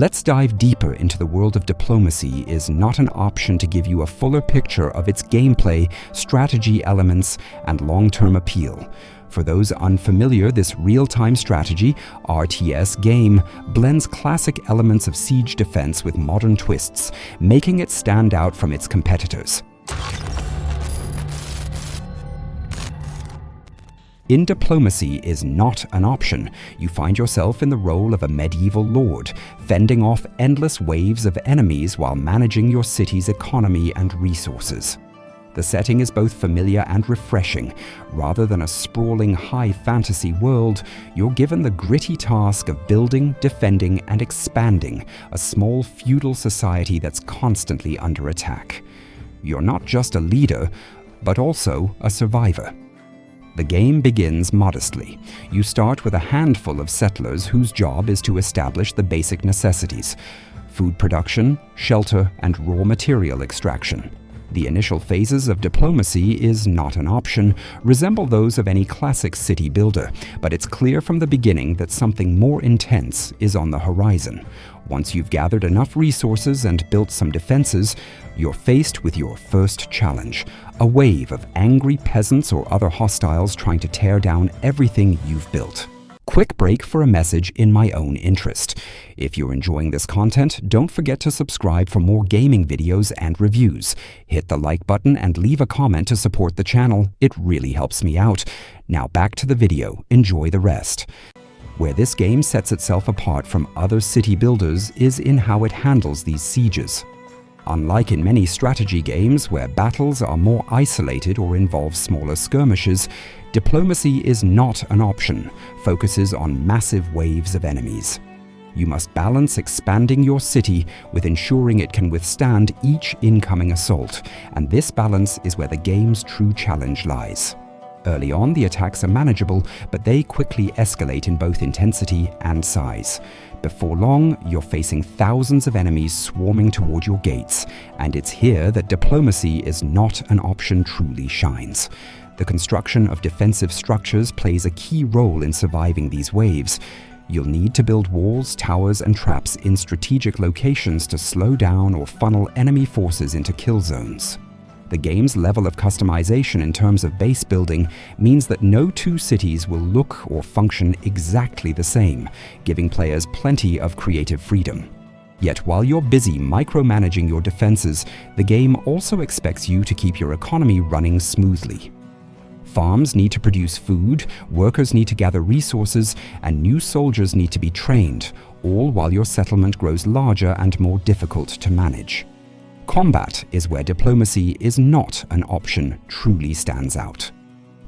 Let's dive deeper into the world of Diplomacy is not an option to give you a fuller picture of its gameplay, strategy elements, and long-term appeal. For those unfamiliar, this real-time strategy, RTS game, blends classic elements of siege defense with modern twists, making it stand out from its competitors. In Diplomacy is not an option. You find yourself in the role of a medieval lord, fending off endless waves of enemies while managing your city's economy and resources. The setting is both familiar and refreshing. Rather than a sprawling high fantasy world, you're given the gritty task of building, defending, and expanding a small feudal society that's constantly under attack. You're not just a leader, but also a survivor. The game begins modestly. You start with a handful of settlers whose job is to establish the basic necessities: food production, shelter, and raw material extraction. The initial phases of Diplomacy is not an option, resemble those of any classic city builder, but it's clear from the beginning that something more intense is on the horizon. Once you've gathered enough resources and built some defenses, you're faced with your first challenge: a wave of angry peasants or other hostiles trying to tear down everything you've built. Quick break for a message in my own interest. If you're enjoying this content, don't forget to subscribe for more gaming videos and reviews. Hit the like button and leave a comment to support the channel. It really helps me out. Now back to the video. Enjoy the rest. Where this game sets itself apart from other city builders is in how it handles these sieges. Unlike in many strategy games where battles are more isolated or involve smaller skirmishes, Diplomacy is not an option, focuses on massive waves of enemies. You must balance expanding your city with ensuring it can withstand each incoming assault, and this balance is where the game's true challenge lies. Early on, the attacks are manageable, but they quickly escalate in both intensity and size. Before long, you're facing thousands of enemies swarming toward your gates, and it's here that Diplomacy is not an option truly shines. The construction of defensive structures plays a key role in surviving these waves. You'll need to build walls, towers, and traps in strategic locations to slow down or funnel enemy forces into kill zones. The game's level of customization in terms of base building means that no two cities will look or function exactly the same, giving players plenty of creative freedom. Yet while you're busy micromanaging your defenses, the game also expects you to keep your economy running smoothly. Farms need to produce food, workers need to gather resources, and new soldiers need to be trained, all while your settlement grows larger and more difficult to manage. Combat is where Diplomacy is not an option truly stands out.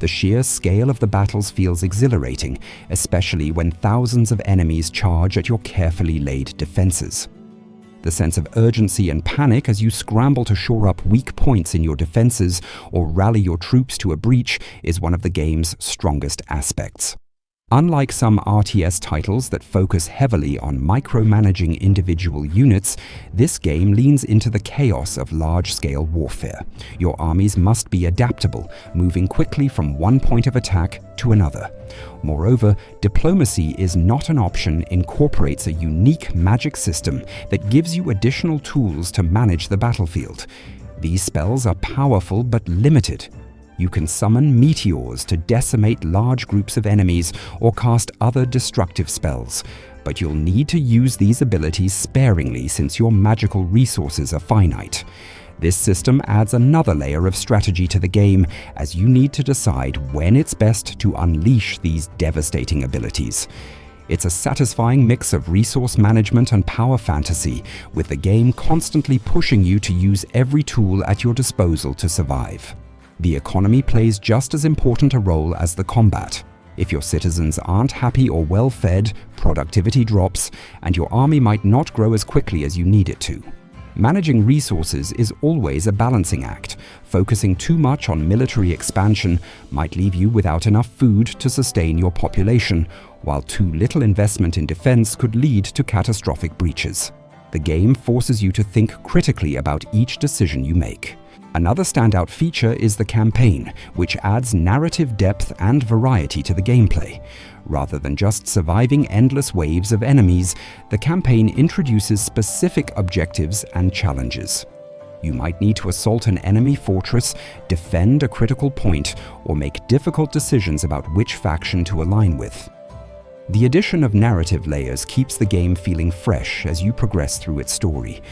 The sheer scale of the battles feels exhilarating, especially when thousands of enemies charge at your carefully laid defenses. The sense of urgency and panic as you scramble to shore up weak points in your defenses or rally your troops to a breach is one of the game's strongest aspects. Unlike some RTS titles that focus heavily on micromanaging individual units, this game leans into the chaos of large-scale warfare. Your armies must be adaptable, moving quickly from one point of attack to another. Moreover, Diplomacy is not an option incorporates a unique magic system that gives you additional tools to manage the battlefield. These spells are powerful but limited. You can summon meteors to decimate large groups of enemies or cast other destructive spells, but you'll need to use these abilities sparingly since your magical resources are finite. This system adds another layer of strategy to the game as you need to decide when it's best to unleash these devastating abilities. It's a satisfying mix of resource management and power fantasy, with the game constantly pushing you to use every tool at your disposal to survive. The economy plays just as important a role as the combat. If your citizens aren't happy or well-fed, productivity drops, and your army might not grow as quickly as you need it to. Managing resources is always a balancing act. Focusing too much on military expansion might leave you without enough food to sustain your population, while too little investment in defense could lead to catastrophic breaches. The game forces you to think critically about each decision you make. Another standout feature is the campaign, which adds narrative depth and variety to the gameplay. Rather than just surviving endless waves of enemies, the campaign introduces specific objectives and challenges. You might need to assault an enemy fortress, defend a critical point, or make difficult decisions about which faction to align with. The addition of narrative layers keeps the game feeling fresh as you progress through its story.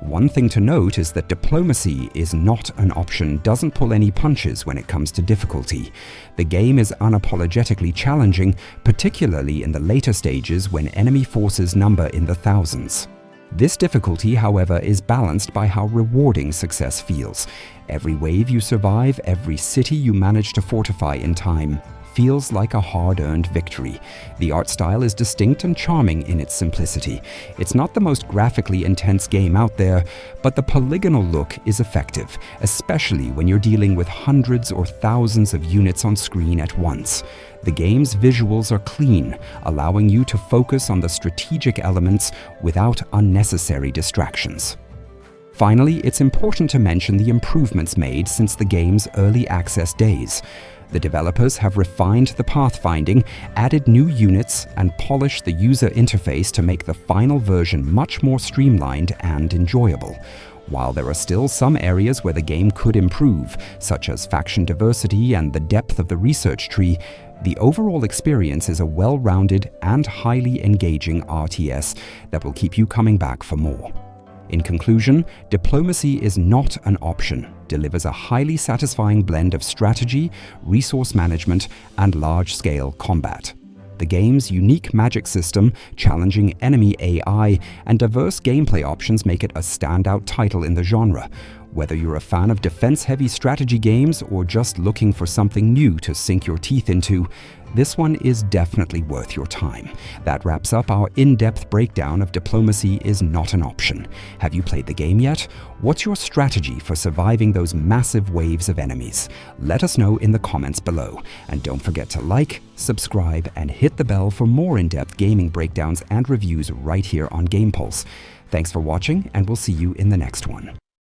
One thing to note is that diplomacy is not an option, doesn't pull any punches when it comes to difficulty. The game is unapologetically challenging, particularly in the later stages when enemy forces number in the thousands. This difficulty, however, is balanced by how rewarding success feels. Every wave you survive, every city you manage to fortify in time, feels like a hard-earned victory. The art style is distinct and charming in its simplicity. It's not the most graphically intense game out there, but the polygonal look is effective, especially when you're dealing with hundreds or thousands of units on screen at once. The game's visuals are clean, allowing you to focus on the strategic elements without unnecessary distractions. Finally, it's important to mention the improvements made since the game's early access days. The developers have refined the pathfinding, added new units, and polished the user interface to make the final version much more streamlined and enjoyable. While there are still some areas where the game could improve, such as faction diversity and the depth of the research tree, the overall experience is a well-rounded and highly engaging RTS that will keep you coming back for more. In conclusion, diplomacy is not an option, delivers a highly satisfying blend of strategy, resource management, and large-scale combat. The game's unique magic system, challenging enemy AI, and diverse gameplay options make it a standout title in the genre. Whether you're a fan of defense-heavy strategy games or just looking for something new to sink your teeth into, this one is definitely worth your time. That wraps up our in-depth breakdown of Diplomacy is Not an Option. Have you played the game yet? What's your strategy for surviving those massive waves of enemies? Let us know in the comments below. And don't forget to like, subscribe, and hit the bell for more in-depth gaming breakdowns and reviews right here on GamePulse. Thanks for watching, and we'll see you in the next one.